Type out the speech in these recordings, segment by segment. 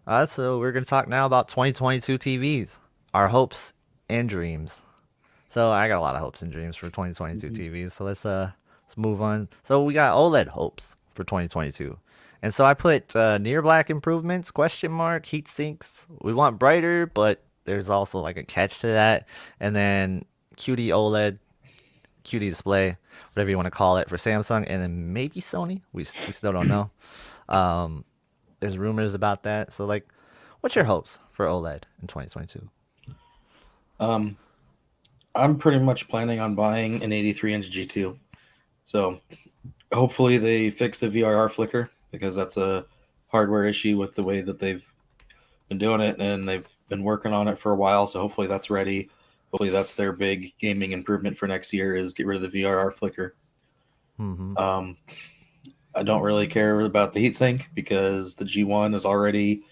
So we're gonna talk now about 2022 TVs, our hopes and dreams. So I got a lot of hopes and dreams for 2022 Mhm. TVs. So let's move on. So we got OLED hopes for 2022, and so I put near black improvements, question mark, heat sinks. We want brighter, but there's also like a catch to that, and then QD OLED, QD display, whatever you want to call it for Samsung, and then maybe Sony. We still don't know. Um, there's rumors about that. So like, what's your hopes for OLED in 2022? Um, I'm pretty much planning on buying an 83-inch G2. So hopefully they fix the VRR flicker because that's a hardware issue with the way that they've been doing it, and they've been working on it for a while. So hopefully that's ready. Hopefully that's their big gaming improvement for next year is get rid of the VRR flicker. Mm-hmm. Um, I don't really care about the heatsink because the G1 is already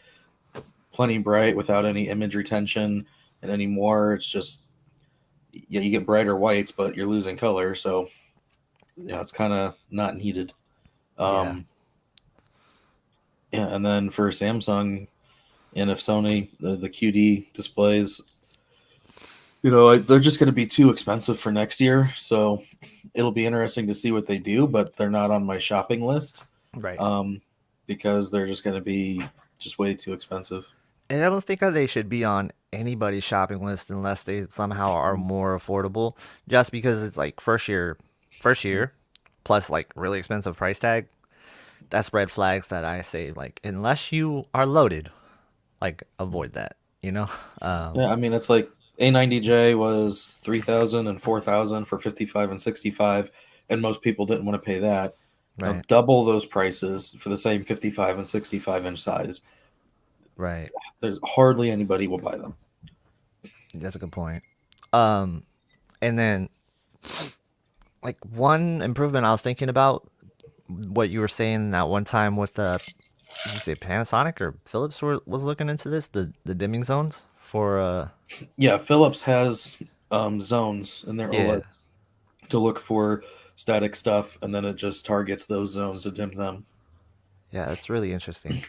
plenty bright without any image retention, and anymore it's just yeah, you get brighter whites, but you're losing color, so it's kind of not needed. Yeah. Um, yeah, and then for Samsung and if Sony, the QD displays, they're just going to be too expensive for next year. So it'll be interesting to see what they do, but they're not on my shopping list Right. um, because they're just going to be just way too expensive. And I don't think that they should be on anybody's shopping list unless they somehow are more affordable. Just because it's like first year, plus like really expensive price tag. That's red flags that I say like unless you are loaded, like avoid that. You know. Yeah, I mean it's like A90J was 3,000 and 4,000 for 55 and 65, and most people didn't want to pay that. Now Right. double those prices for the same 55 and 65-inch size. Right. There's hardly anybody will buy them. That's a good point. Um, and then like one improvement I was thinking about what you were saying that one time with the you say Panasonic or Philips was looking into this the dimming zones for Yeah, Philips has zones in their yeah, OLED to look for static stuff, and then it just targets those zones to dim them. yeah, it's really interesting.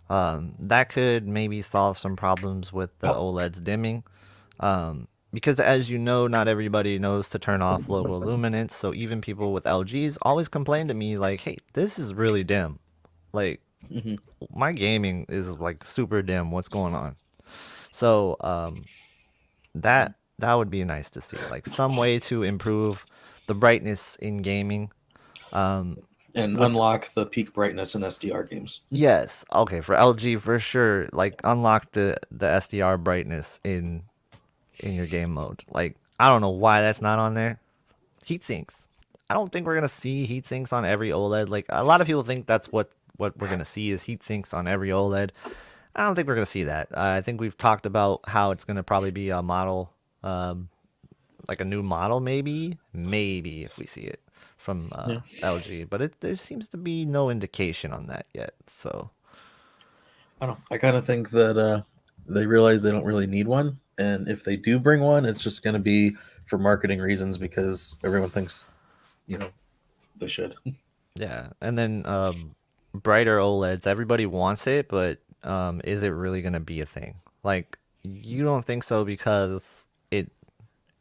That could maybe solve some problems with the OLED's dimming. Because as you know, not everybody knows to turn off local luminance. So even people with LGs always complain to me like, "Hey, this is really dim. Like Hmm. my gaming is like super dim. What's going on?" So that would be nice to see, like some way to improve the brightness in gaming. Um, And with unlock the peak brightness in SDR games. yes, okay, for LG for sure, like unlock the SDR brightness in your game mode. Like I don't know why that's not on there. Heat sinks. I don't think we're gonna see heat sinks on every OLED. Like a lot of people think that's what we're gonna see is heat sinks on every OLED. I don't think we're gonna see that. I think we've talked about how it's gonna probably be a model, like a new model, maybe if we see it from Yeah. LG, but there seems to be no indication on that yet. So I don't know. I kind of think that they realize they don't really need one, and if they do bring one, it's just going to be for marketing reasons because everyone thinks you know they should. yeah, and then brighter OLEDs. Everybody wants it, but is it really gonna be a thing? Like you don't think so because it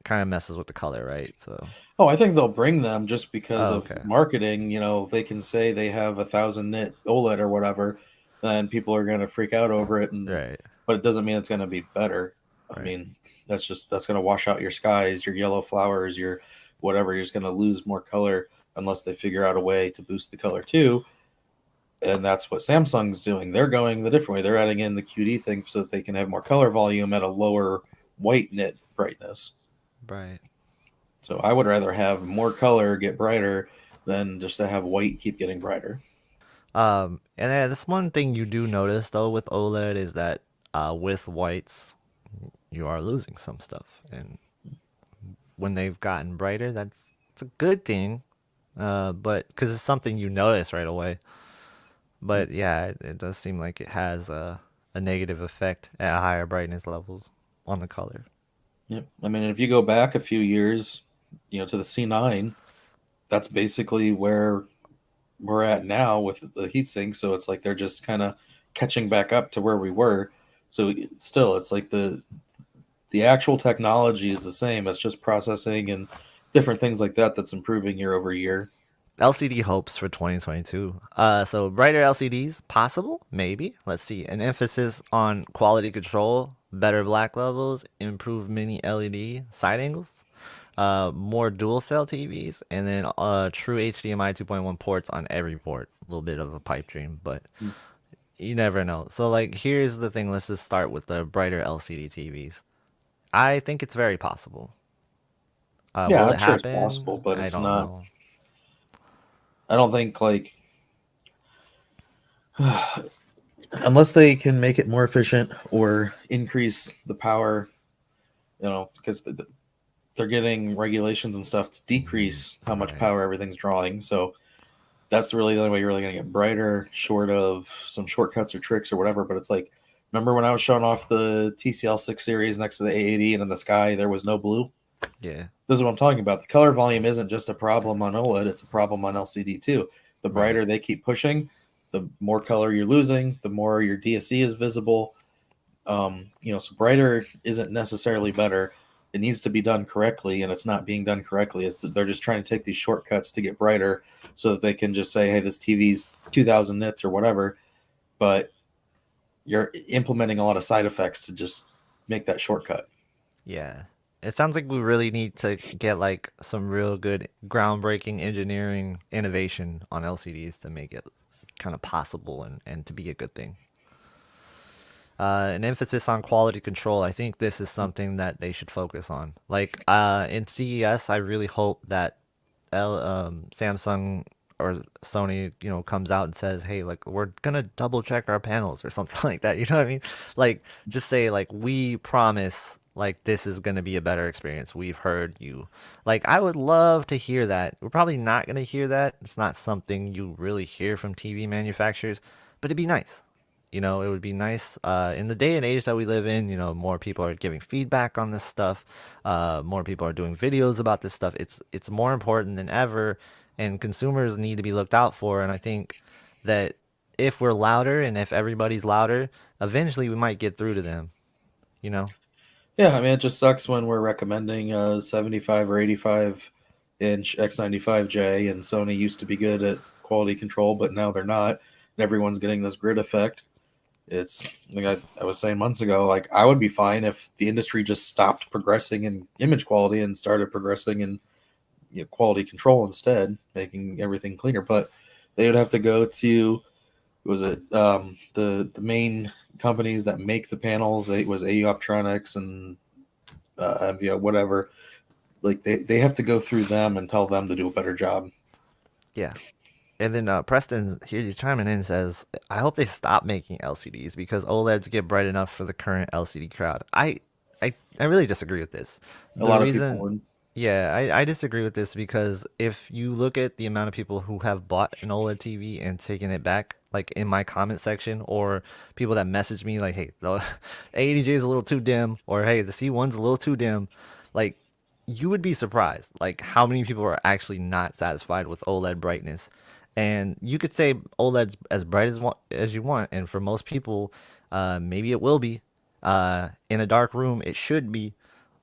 kind of messes with the color, right? So Oh, I think they'll bring them just because oh, of okay, marketing. They can say they have 1,000 nit OLED or whatever, then people are going to freak out over it, and right, but it doesn't mean it's going to be better. I right, mean, that's going to wash out your skies, your yellow flowers, your whatever. You're just going to lose more color unless they figure out a way to boost the color too. And that's what Samsung's doing. They're going the different way. They're adding in the QD thing so that they can have more color volume at a lower white nit brightness. right. So I would rather have more color get brighter than just to have white keep getting brighter. And then this one thing you do notice though with OLED is that with whites you are losing some stuff, and when they've gotten brighter, that's it's a good thing. But because it's something you notice right away. But yeah, it does seem like it has a negative effect at higher brightness levels on the color. Yep. I mean, if you go back a few years, to the C9, that's basically where we're at now with the heatsink. So it's like they're just kind of catching back up to where we were. So still, it's like the actual technology is the same. It's just processing and different things like that that's improving year over year. LCD hopes for 2022. So brighter LCDs, possible, maybe. Let's see. An emphasis on quality control, better black levels, improved mini LED side angles, more dual cell TVs, and then true HDMI 2.1 ports on every port. A little bit of a pipe dream, but you never know. So like, here's the thing. Let's just start with the brighter LCD TVs. I think it's very possible. Yeah, Will I'm it sure it's possible, happen? but I it's don't not. know. I don't think like unless they can make it more efficient or increase the power, because they're getting regulations and stuff to decrease how much Right. power everything's drawing. So that's really the only way you're really going to get brighter, short of some shortcuts or tricks or whatever. But it's like, remember when I was showing off the TCL 6 series next to the A80 and in the sky there was no blue? Yeah. This is what I'm talking about. The color volume isn't just a problem on OLED, it's a problem on LCD too. The Right. brighter they keep pushing, the more color you're losing, the more your DSC is visible. So brighter isn't necessarily better. It needs to be done correctly, and it's not being done correctly. They're just trying to take these shortcuts to get brighter so that they can just say, hey, this TV's 2000 nits or whatever. But you're implementing a lot of side effects to just make that shortcut. Yeah. It sounds like we really need to get like some real good groundbreaking engineering innovation on LCDs to make it kind of possible and to be a good thing. An emphasis on quality control. I think this is something that they should focus on. Like in CES, I really hope that Samsung or Sony, comes out and says, "Hey, like we're gonna double check our panels or something like that." You know what I mean? Like just say like we promise like this is gonna be a better experience. We've heard you. Like I would love to hear that. We're probably not gonna hear that. It's not something you really hear from TV manufacturers, but it'd be nice. It would be nice in the day and age that we live in. More people are giving feedback on this stuff. More people are doing videos about this stuff. It's more important than ever, and consumers need to be looked out for. And I think that if we're louder and if everybody's louder, eventually we might get through to them. You know? Yeah, I mean, it just sucks when we're recommending a 75 or 85-inch X95J, and Sony used to be good at quality control, but now they're not. And everyone's getting this grid effect. It's like I was saying months ago, like I would be fine if the industry just stopped progressing in image quality and started progressing in quality control instead, making everything cleaner. But they would have to go to was it the main companies that make the panels? It was AU Optronics and whatever. Like they have to go through them and tell them to do a better job. Yeah. And then Preston, he's chiming in and says, I hope they stop making LCDs because OLEDs get bright enough for the current LCD crowd. I really disagree with this. A The lot of people reason, would. yeah, I disagree with this because if you look at the amount of people who have bought an OLED TV and taken it back, like in my comment section, or people that message me like, hey, the 80J is a little too dim, or hey, the C1's a little too dim, like you would be surprised like how many people are actually not satisfied with OLED brightness. And you could say OLED's as bright as you want, and for most people, maybe it will be. In a dark room, it should be,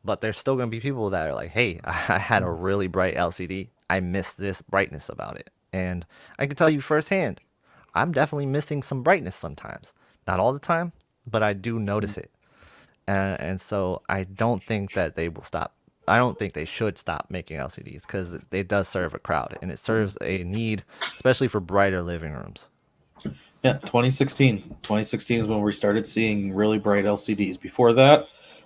but there's still gonna be people that are like, "Hey, I had a really bright LCD. I missed this brightness about it," and I can tell you firsthand, I'm definitely missing some brightness sometimes. Not all the time, but I do notice it. And so I don't think that they will stop. I don't think they should stop making LCDs because it does serve a crowd and it serves a need, especially for brighter living rooms. Yeah, 2016. 2016 is when we started seeing really bright LCDs. Before that,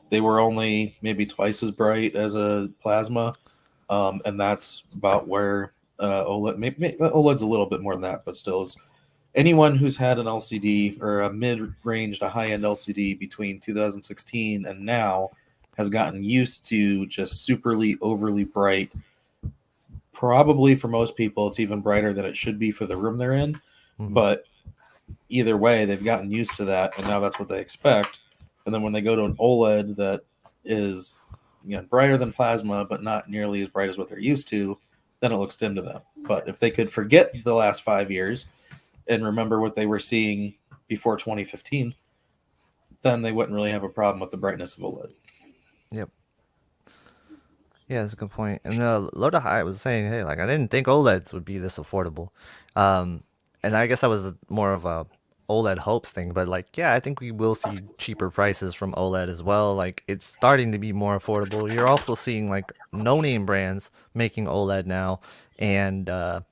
they were only maybe twice as bright as a plasma, and that's about where OLED. Maybe OLED's a little bit more than that, but still, is anyone who's had an LCD or a mid-range to high-end LCD between 2016 and now has gotten used to just superly overly bright. Probably for most people, it's even brighter than it should be for the room they're in, Hmm. but either way, they've gotten used to that, and now that's what they expect. And then when they go to an OLED that is brighter than plasma, but not nearly as bright as what they're used to, then it looks dim to them. But if they could forget the last 5 years and remember what they were seeing before 2015, then they wouldn't really have a problem with the brightness of OLED. Yep. Yeah, that's a good point. And Loda High was saying, hey, like I didn't think OLEDs would be this affordable. Um, and I guess that was more of a OLED hopes thing, but like, yeah, I think we will see cheaper prices from OLED as well. Like it's starting to be more affordable. You're also seeing like no-name brands making OLED now and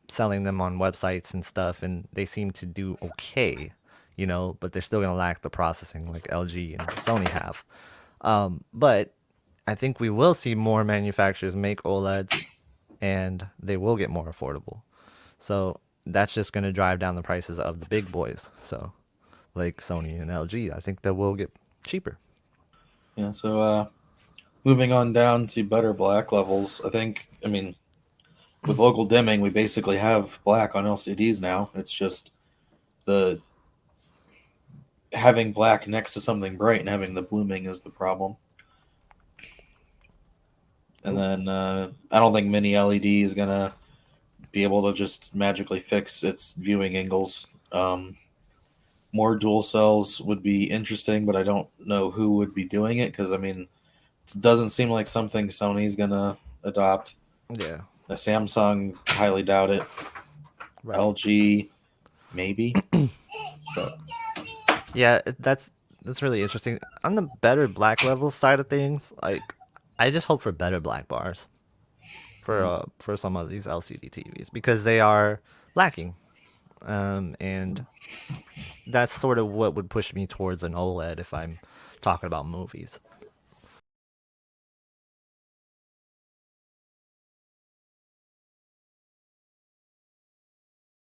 selling them on websites and stuff, and they seem to do okay, but they're still gonna lack the processing like LG and Sony have. But I think we will see more manufacturers make OLEDs and they will get more affordable. So that's just going to drive down the prices of the big boys. So, like Sony and LG, I think that will get cheaper. Yeah, so moving on down to better black levels, I mean, with local dimming, we basically have black on LCDs now. It's just the having black next to something bright and having the blooming is the problem. And Ooh, then I don't think mini LED is gonna be able to just magically fix its viewing angles. More dual cells would be interesting, but I don't know who would be doing it because I mean, it doesn't seem like something Sony's gonna adopt. yeah, The Samsung, highly doubt it. right. LG, maybe, but Yeah, that's really interesting. On the better black level side of things, like I just hope for better black bars for some of these LCD TVs because they are lacking. And that's sort of what would push me towards an OLED if I'm talking about movies.